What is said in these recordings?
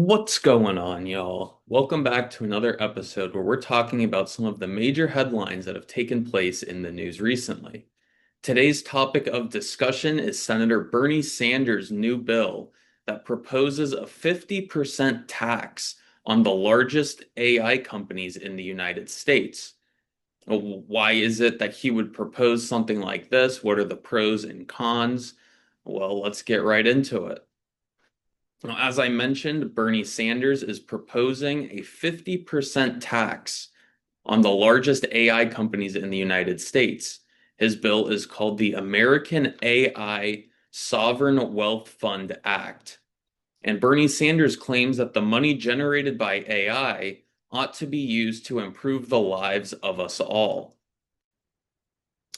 What's going on, y'all? Welcome back to another episode where we're talking about some of the major headlines that have taken place in the news recently. Today's topic of discussion is Senator Bernie Sanders' new bill that proposes a 50% tax on the largest AI companies in the United States. Why is it that he would propose something like this? What are the pros and cons? Well, let's get right into it. Now, as I mentioned, Bernie Sanders is proposing a 50% tax on the largest AI companies in the United States. His bill is called the American AI Sovereign Wealth Fund Act. And Bernie Sanders claims that the money generated by AI ought to be used to improve the lives of us all.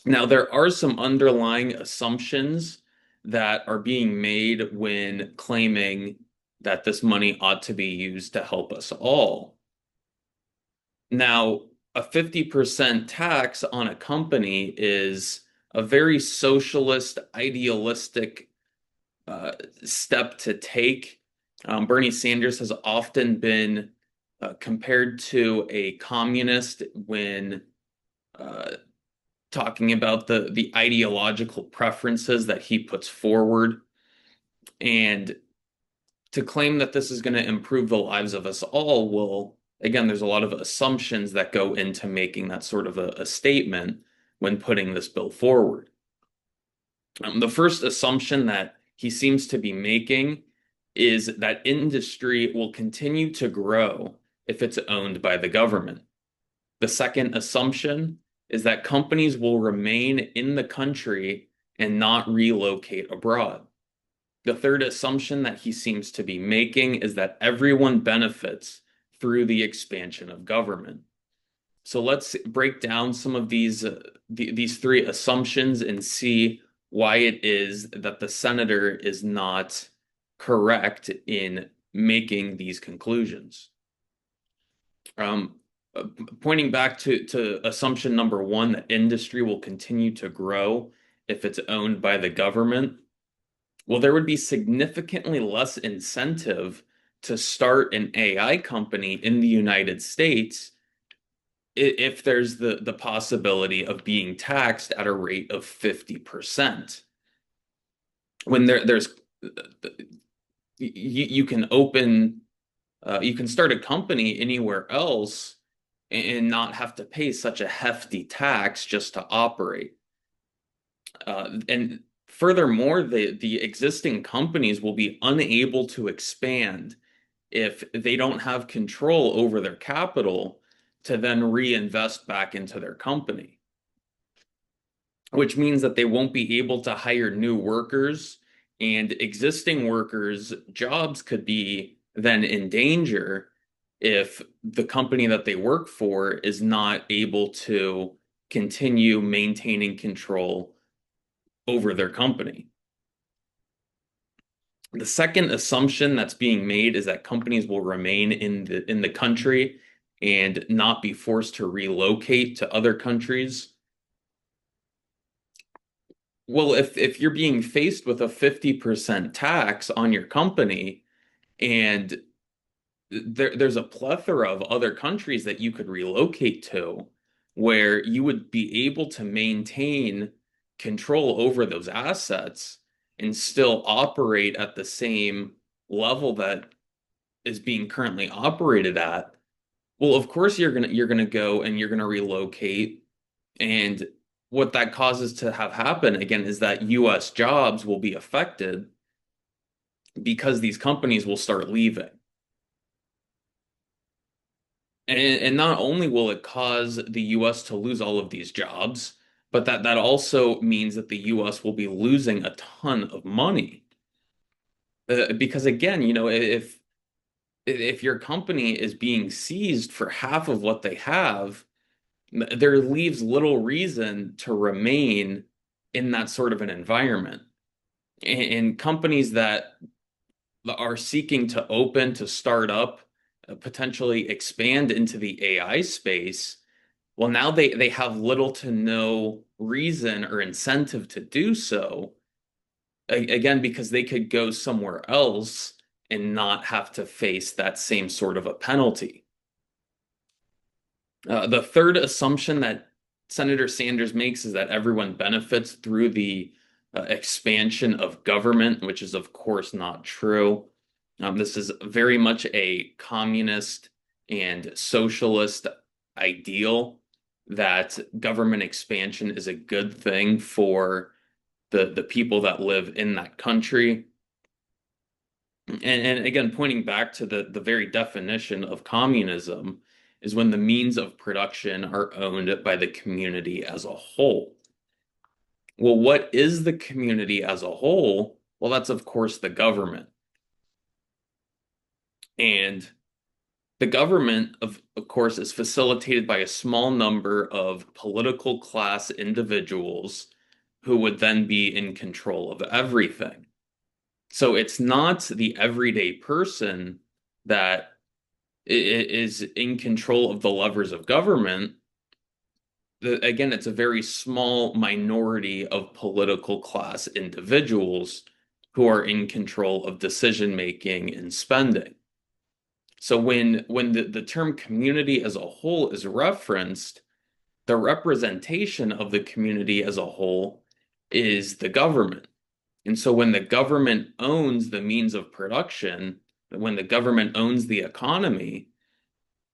Now, there are some underlying assumptions that are being made when claiming that this money ought to be used to help us all. Now, a 50% tax on a company is a very socialist, idealistic step to take. Bernie Sanders has often been compared to a communist when uh, talking about the ideological preferences that he puts forward. And to claim that this is going to improve the lives of us all, well, again, there's a lot of assumptions that go into making that sort of a statement when putting this bill forward. The first assumption that he seems to be making is that industry will continue to grow if it's owned by the government. The second assumption is that companies will remain in the country and not relocate abroad. The third assumption that he seems to be making is that everyone benefits through the expansion of government. So let's break down some of these three assumptions and see why it is that the senator is not correct in making these conclusions. Um, Pointing back to assumption number one, that industry will continue to grow if it's owned by the government. Well, there would be significantly less incentive to start an AI company in the United States if there's the possibility of being taxed at a rate of 50%. When there's you can open you can start a company anywhere else and not have to pay such a hefty tax just to operate. And furthermore, the existing companies will be unable to expand if they don't have control over their capital to then reinvest back into their company, which means that they won't be able to hire new workers, and existing workers' jobs could be then in danger if the company that they work for is not able to continue maintaining control over their company. The second assumption that's being made is that companies will remain in the country and not be forced to relocate to other countries. Well, if you're being faced with a 50% tax on your company and there's a plethora of other countries that you could relocate to where you would be able to maintain control over those assets and still operate at the same level that is being currently operated at. Well, of course you're gonna go and you're gonna relocate, and what that causes to have happen again is that US jobs will be affected because these companies will start leaving. And not only will it cause the US to lose all of these jobs, but that also means that the US will be losing a ton of money. Because again, if your company is being seized for half of what they have, there leaves little reason to remain in that sort of an environment. And companies that are seeking to open, to start up, potentially expand into the AI space, well, now they have little to no reason or incentive to do so. Again, because they could go somewhere else and not have to face that same sort of a penalty. The third assumption that Senator Sanders makes is that everyone benefits through the expansion of government, which is, of course, not true. This is very much a communist and socialist ideal that government expansion is a good thing for the people that live in that country. And again, pointing back to the very definition of communism is when the means of production are owned by the community as a whole. Well, what is the community as a whole? Well, that's of course the government. And the government, of course, is facilitated by a small number of political class individuals who would then be in control of everything. So it's not the everyday person that is in control of the levers of government. Again, it's a very small minority of political class individuals who are in control of decision making and spending. So when the term community as a whole is referenced, the representation of the community as a whole is the government. And so when the government owns the means of production, when the government owns the economy,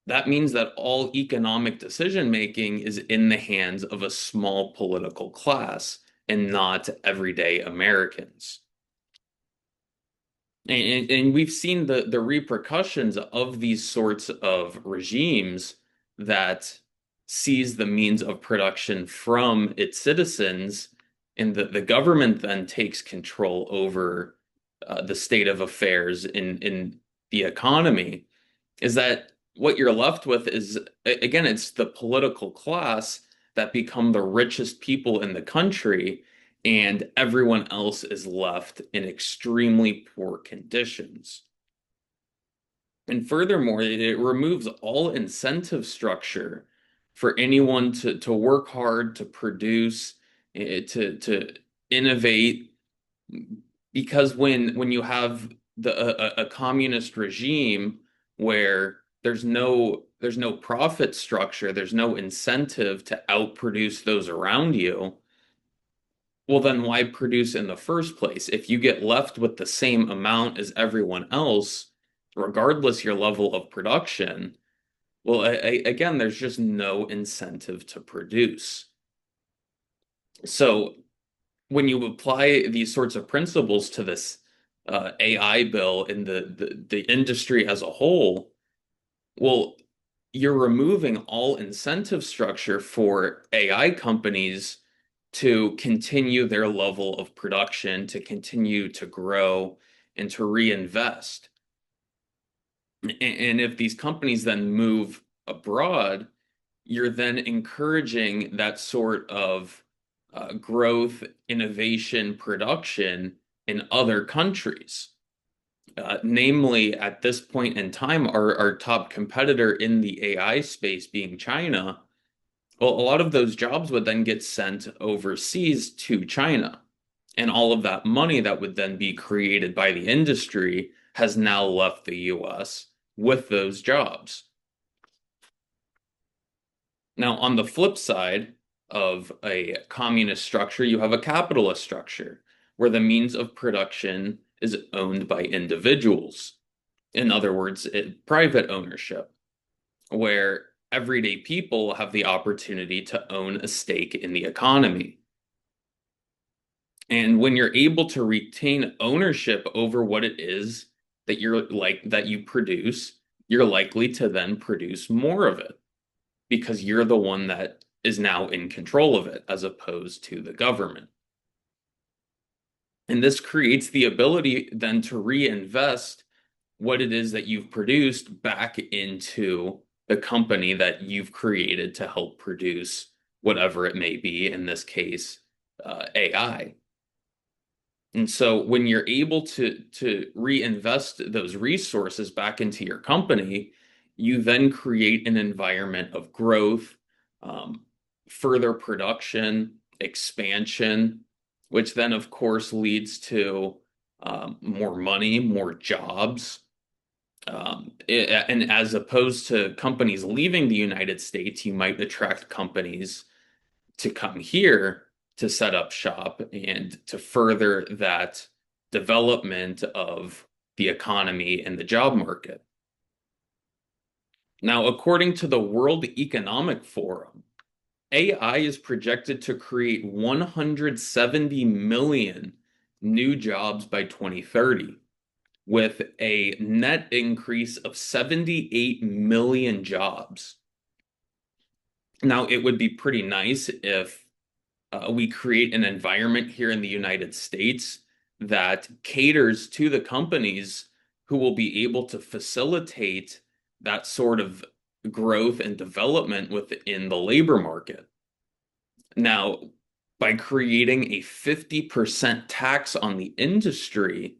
that means that all economic decision making is in the hands of a small political class and not everyday Americans. And we've seen the repercussions of these sorts of regimes that seize the means of production from its citizens, and the government then takes control over the state of affairs in the economy, is that what you're left with is, again, it's the political class that become the richest people in the country, and everyone else is left in extremely poor conditions. And furthermore, it removes all incentive structure for anyone to work hard, to produce, to innovate, because when you have a communist regime where there's no profit structure, there's no incentive to outproduce those around you, well then why produce in the first place? If you get left with the same amount as everyone else, regardless your level of production, well, again, there's just no incentive to produce. So when you apply these sorts of principles to this AI bill in the industry as a whole, well, you're removing all incentive structure for AI companies to continue their level of production, to continue to grow, and to reinvest. And if these companies then move abroad, you're then encouraging that sort of growth, innovation, production in other countries. Namely, at this point in time, our top competitor in the AI space being China. Well, a lot of those jobs would then get sent overseas to China. And all of that money that would then be created by the industry has now left the US with those jobs. Now, on the flip side of a communist structure, you have a capitalist structure where the means of production is owned by individuals. In other words, private ownership, where everyday people have the opportunity to own a stake in the economy. And when you're able to retain ownership over what it is that you produce, you're likely to then produce more of it because you're the one that is now in control of it as opposed to the government. And this creates the ability then to reinvest what it is that you've produced back into the company that you've created to help produce whatever it may be, in this case, AI. And so when you're able to reinvest those resources back into your company, you then create an environment of growth, further production, expansion, which then, of course, leads to more money, more jobs. And as opposed to companies leaving the United States, you might attract companies to come here to set up shop and to further that development of the economy and the job market. Now, according to the World Economic Forum, AI is projected to create 170 million new jobs by 2030, with a net increase of 78 million jobs. Now, it would be pretty nice if we create an environment here in the United States that caters to the companies who will be able to facilitate that sort of growth and development within the labor market. Now, by creating a 50% tax on the industry,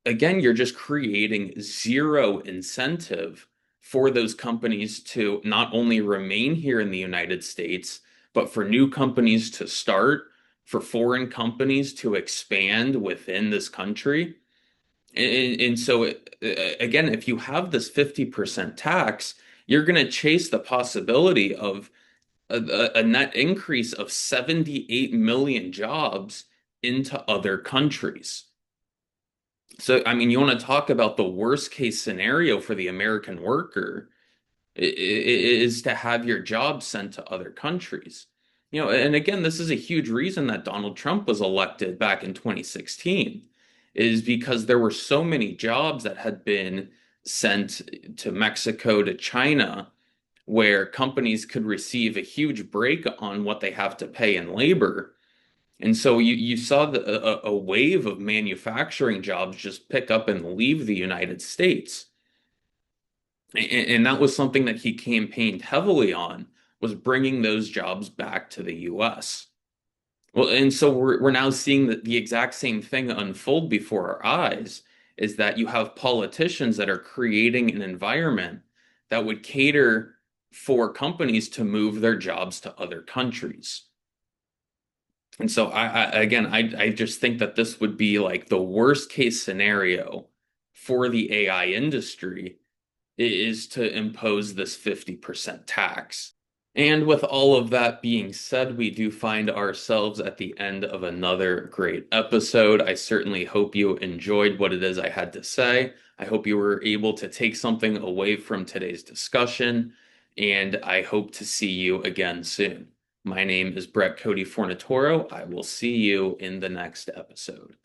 again, you're just creating zero incentive for those companies to not only remain here in the United States, but for new companies to start, for foreign companies to expand within this country. And so, again, if you have this 50% tax, you're going to chase the possibility of a net increase of 78 million jobs into other countries. So, I mean, you want to talk about the worst case scenario for the American worker is to have your job sent to other countries. And again, this is a huge reason that Donald Trump was elected back in 2016, is because there were so many jobs that had been sent to Mexico, to China, where companies could receive a huge break on what they have to pay in labor. And so you saw a wave of manufacturing jobs just pick up and leave the United States. And that was something that he campaigned heavily on, was bringing those jobs back to the US. Well, and so we're now seeing the exact same thing unfold before our eyes, is that you have politicians that are creating an environment that would cater for companies to move their jobs to other countries. And so I just think that this would be like the worst case scenario for the AI industry is to impose this 50% tax. And with all of that being said, we do find ourselves at the end of another great episode. I certainly hope you enjoyed what it is I had to say. I hope you were able to take something away from today's discussion, and I hope to see you again soon. My name is Brett Cody Fornatoro. I will see you in the next episode.